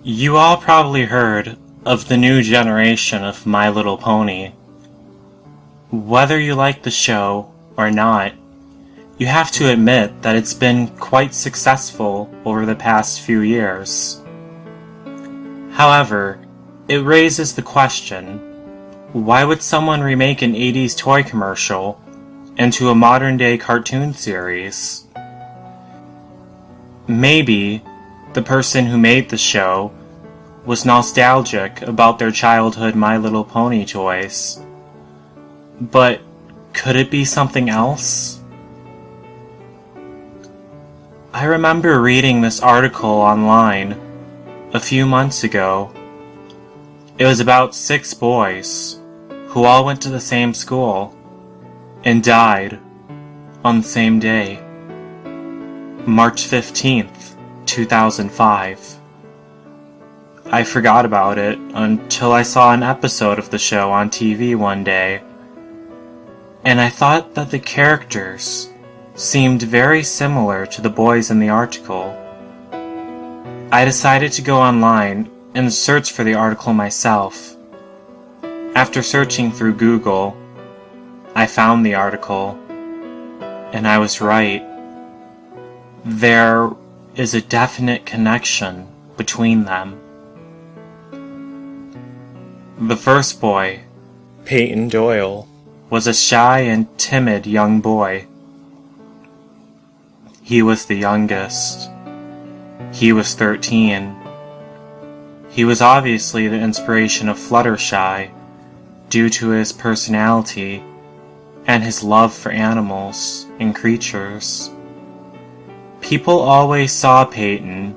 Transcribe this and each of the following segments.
You all probably heard of the new generation of My Little Pony. Whether you like the show or not, you have to admit that it's been quite successful over the past few years. However, it raises the question, why would someone remake an 80s toy commercial into a modern-day cartoon series? Maybe the person who made the show was nostalgic about their childhood My Little Pony toys. But could it be something else? I remember reading this article online a few months ago. It was about 6 boys who all went to the same school and died on the same day, March 15th, 2005. I forgot about it until I saw an episode of the show on TV one day, and I thought that the characters seemed very similar to the boys in the article. I decided to go online and search for the article myself. After searching through Google, I found the article, and I was right. There is a definite connection between them. The first boy, Payton Doyle, was a shy and timid young boy. He was the youngest. He was 13. He was obviously the inspiration of Fluttershy due to his personality and his love for animals and creatures. People always saw Payton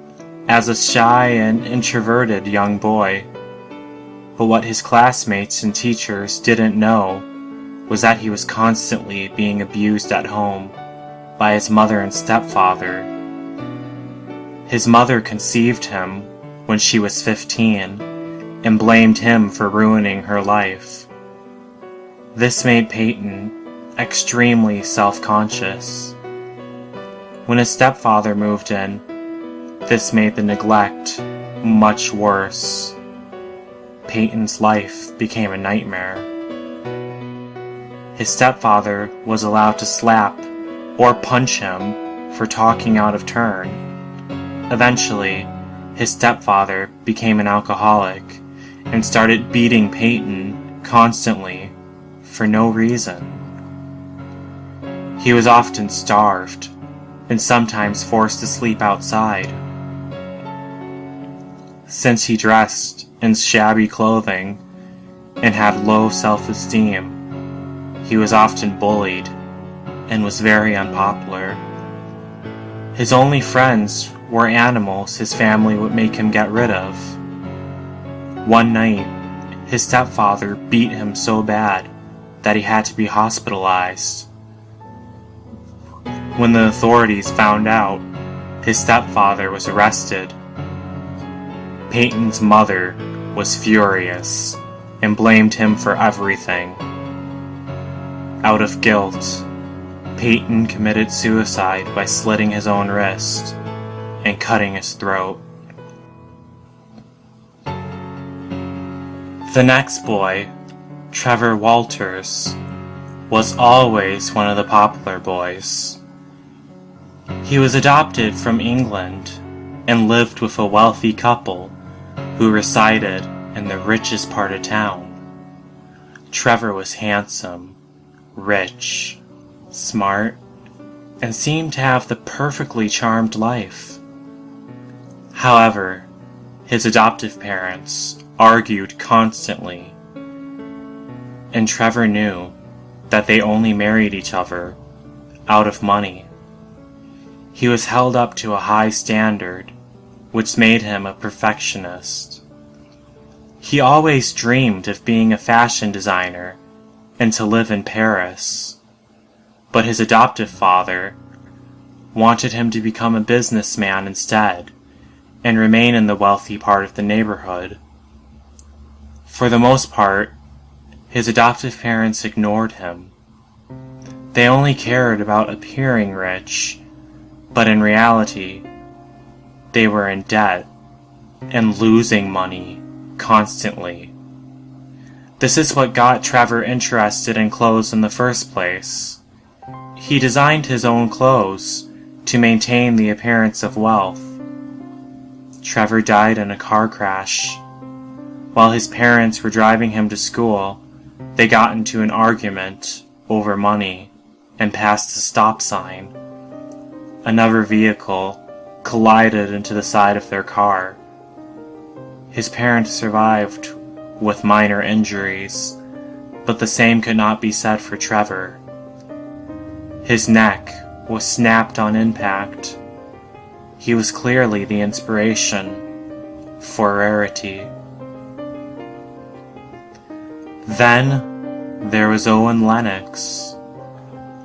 as a shy and introverted young boy, but what his classmates and teachers didn't know was that he was constantly being abused at home by his mother and stepfather. His mother conceived him when she was 15 and blamed him for ruining her life. This made Payton extremely self-conscious. When his stepfather moved in, this made the neglect much worse. Payton's life became a nightmare. His stepfather was allowed to slap or punch him for talking out of turn. Eventually, his stepfather became an alcoholic and started beating Payton constantly for no reason. He was often starved and sometimes forced to sleep outside. Since he dressed in shabby clothing and had low self-esteem, he was often bullied and was very unpopular. His only friends were animals his family would make him get rid of. One night, his stepfather beat him so bad that he had to be hospitalized. When the authorities found out, his stepfather was arrested. Payton's mother was furious and blamed him for everything. Out of guilt, Payton committed suicide by slitting his own wrist and cutting his throat. The next boy, Trevor Walters, was always one of the popular boys. He was adopted from England and lived with a wealthy couple who resided in the richest part of town. Trevor was handsome, rich, smart, and seemed to have the perfectly charmed life. However, his adoptive parents argued constantly, and Trevor knew that they only married each other out of money. He was held up to a high standard, which made him a perfectionist. He always dreamed of being a fashion designer and to live in Paris, but his adoptive father wanted him to become a businessman instead and remain in the wealthy part of the neighborhood. For the most part, his adoptive parents ignored him. They only cared about appearing rich, but in reality, they were in debt and losing money constantly. This is what got Trevor interested in clothes in the first place. He designed his own clothes to maintain the appearance of wealth. Trevor died in a car crash. While his parents were driving him to school, they got into an argument over money and passed a stop sign. Another vehicle collided into the side of their car. His parents survived with minor injuries, but the same could not be said for Trevor. His neck was snapped on impact. He was clearly the inspiration for Rarity. Then there was Owen Lennox.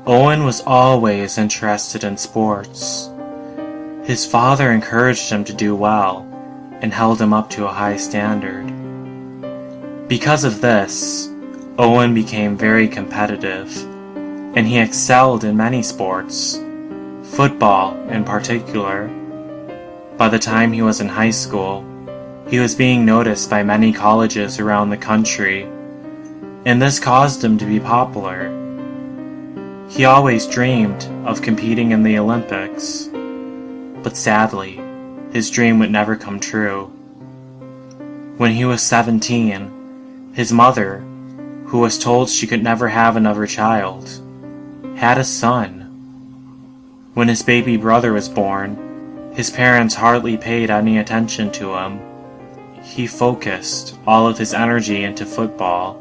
Owen was always interested in sports. His father encouraged him to do well and held him up to a high standard. Because of this, Owen became very competitive, and he excelled in many sports, football in particular. By the time he was in high school, he was being noticed by many colleges around the country, and this caused him to be popular. He always dreamed of competing in the Olympics, but sadly, his dream would never come true. When he was 17, his mother, who was told she could never have another child, had a son. When his baby brother was born, his parents hardly paid any attention to him. He focused all of his energy into football.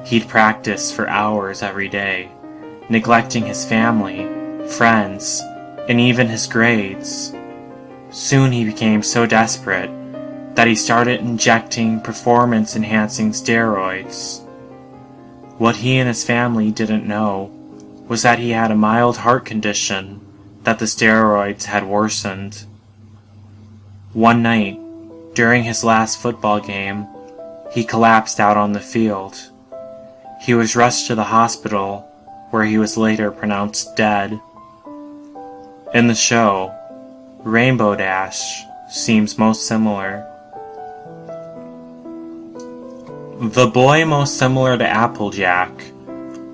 He'd practice for hours every day, neglecting his family, friends, and even his grades. Soon he became so desperate that he started injecting performance-enhancing steroids. What he and his family didn't know was that he had a mild heart condition that the steroids had worsened. One night, during his last football game, he collapsed out on the field. He was rushed to the hospital, where he was later pronounced dead. In the show, Rainbow Dash seems most similar. The boy most similar to Applejack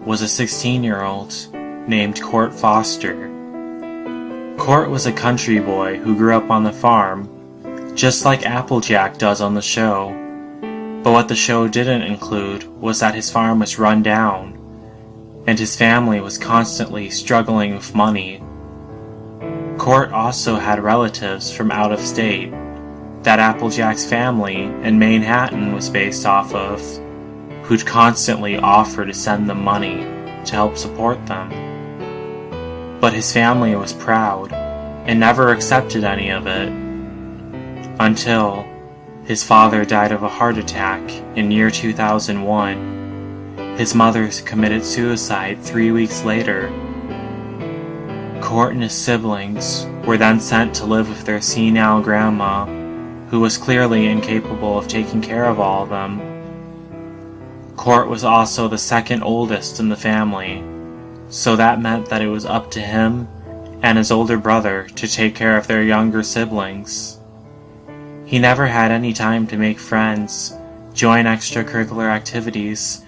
was a 16-year-old named Court Foster. Court was a country boy who grew up on the farm, just like Applejack does on the show. But what the show didn't include was that his farm was run down, and his family was constantly struggling with money. Court also had relatives from out of state that Applejack's family in Manhattan was based off of, who'd constantly offer to send them money to help support them. But his family was proud and never accepted any of it, until his father died of a heart attack in year 2001. His mother committed suicide 3 weeks later. Court and his siblings were then sent to live with their senile grandma, who was clearly incapable of taking care of all of them. Court was also the second oldest in the family, so that meant that it was up to him and his older brother to take care of their younger siblings. He never had any time to make friends, join extracurricular activities,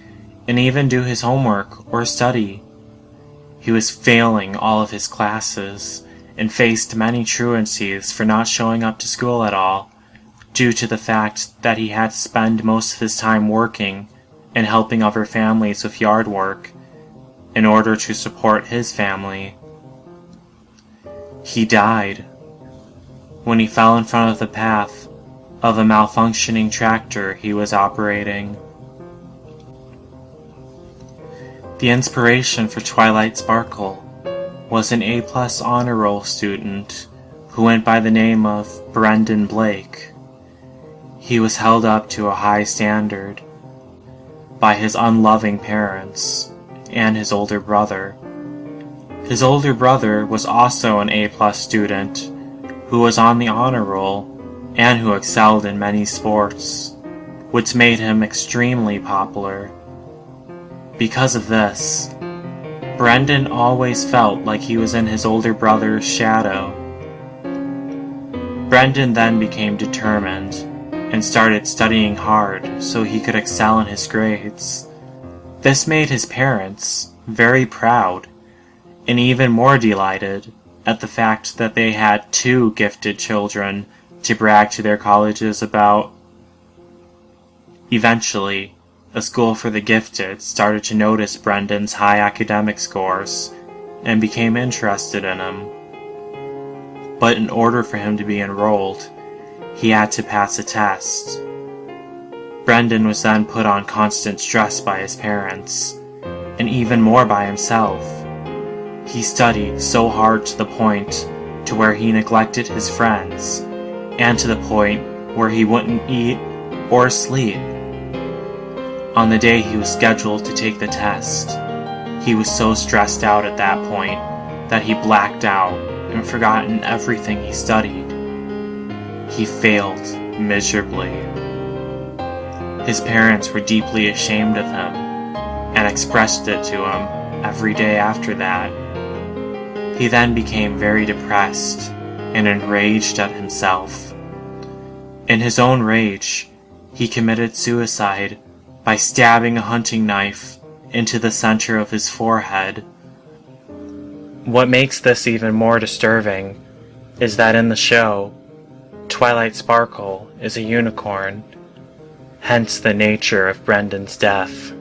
and even do his homework or study. He was failing all of his classes and faced many truancies for not showing up to school at all, due to the fact that he had to spend most of his time working and helping other families with yard work in order to support his family. He died when he fell in front of the path of a malfunctioning tractor he was operating. The inspiration for Twilight Sparkle was an A+ honor roll student who went by the name of Brendan Blake. He was held up to a high standard by his unloving parents and his older brother. His older brother was also an A+ student who was on the honor roll and who excelled in many sports, which made him extremely popular. Because of this, Brendan always felt like he was in his older brother's shadow. Brendan then became determined and started studying hard so he could excel in his grades. This made his parents very proud and even more delighted at the fact that they had two gifted children to brag to their colleges about. Eventually, a school for the gifted started to notice Brendan's high academic scores and became interested in him. But in order for him to be enrolled, he had to pass a test. Brendan was then put on constant stress by his parents, and even more by himself. He studied so hard to the point to where he neglected his friends, and to the point where he wouldn't eat or sleep. On the day he was scheduled to take the test, he was so stressed out at that point that he blacked out and forgotten everything he studied. He failed miserably. His parents were deeply ashamed of him and expressed it to him every day after that. He then became very depressed and enraged at himself. In his own rage, he committed suicide by stabbing a hunting knife into the center of his forehead. What makes this even more disturbing is that in the show, Twilight Sparkle is a unicorn, hence the nature of Brendan's death.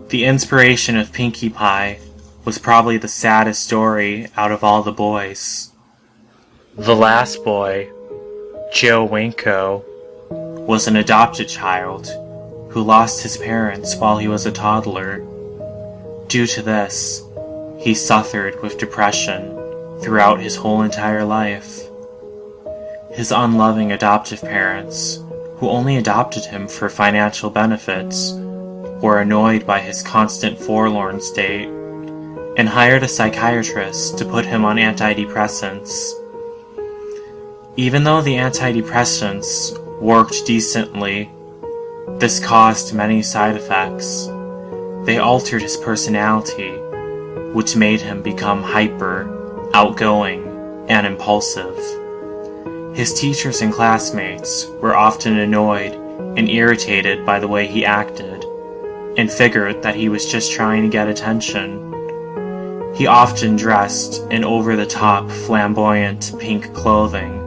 The inspiration of Pinkie Pie was probably the saddest story out of all the boys. The last boy, Joe Winko, was an adopted child who lost his parents while he was a toddler. Due to this, he suffered with depression throughout his whole entire life. His unloving adoptive parents, who only adopted him for financial benefits, were annoyed by his constant forlorn state and hired a psychiatrist to put him on antidepressants. Even though the antidepressants worked decently, this caused many side effects. They altered his personality, which made him become hyper, outgoing, and impulsive. His teachers and classmates were often annoyed and irritated by the way he acted, and figured that he was just trying to get attention. He often dressed in over-the-top, flamboyant pink clothing,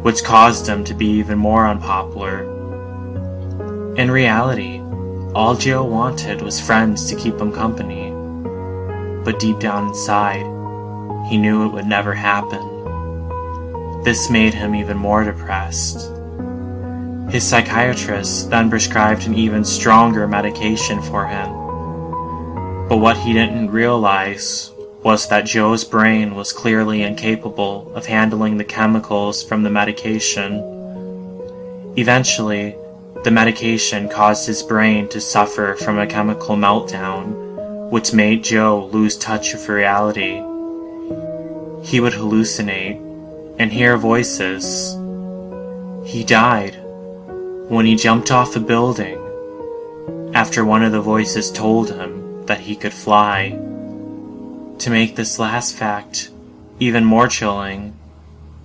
which caused him to be even more unpopular. In reality, all Joe wanted was friends to keep him company, but deep down inside, he knew it would never happen. This made him even more depressed. His psychiatrist then prescribed an even stronger medication for him, but what he didn't realize was that Joe's brain was clearly incapable of handling the chemicals from the medication. Eventually, the medication caused his brain to suffer from a chemical meltdown, which made Joe lose touch with reality. He would hallucinate and hear voices. He died when he jumped off a building after one of the voices told him that he could fly. To make this last fact even more chilling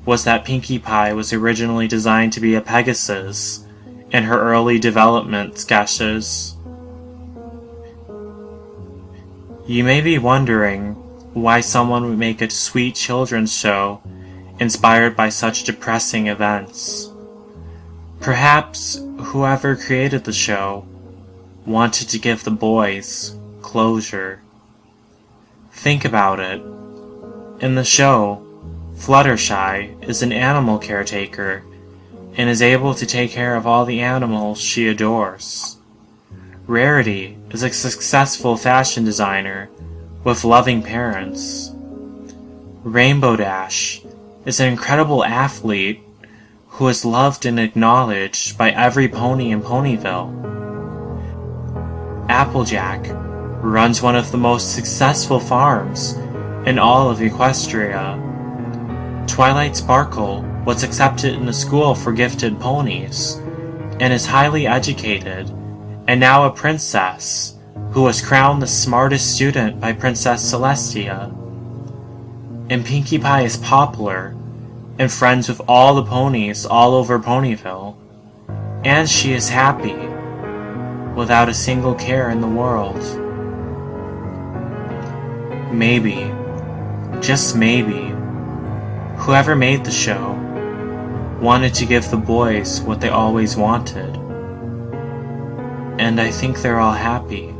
was that Pinkie Pie was originally designed to be a Pegasus in her early development sketches. You may be wondering why someone would make a sweet children's show inspired by such depressing events. Perhaps whoever created the show wanted to give the boys closure. Think about it. In the show, Fluttershy is an animal caretaker and is able to take care of all the animals she adores. Rarity is a successful fashion designer with loving parents. Rainbow Dash is an incredible athlete who is loved and acknowledged by every pony in Ponyville. Applejack runs one of the most successful farms in all of Equestria. Twilight Sparkle was accepted in a school for gifted ponies and is highly educated and now a princess who was crowned the smartest student by Princess Celestia. And Pinkie Pie is popular and friends with all the ponies all over Ponyville. And she is happy, without a single care in the world. Maybe, just maybe, whoever made the show wanted to give the boys what they always wanted. And I think they're all happy.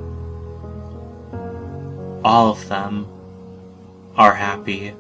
All of them are happy.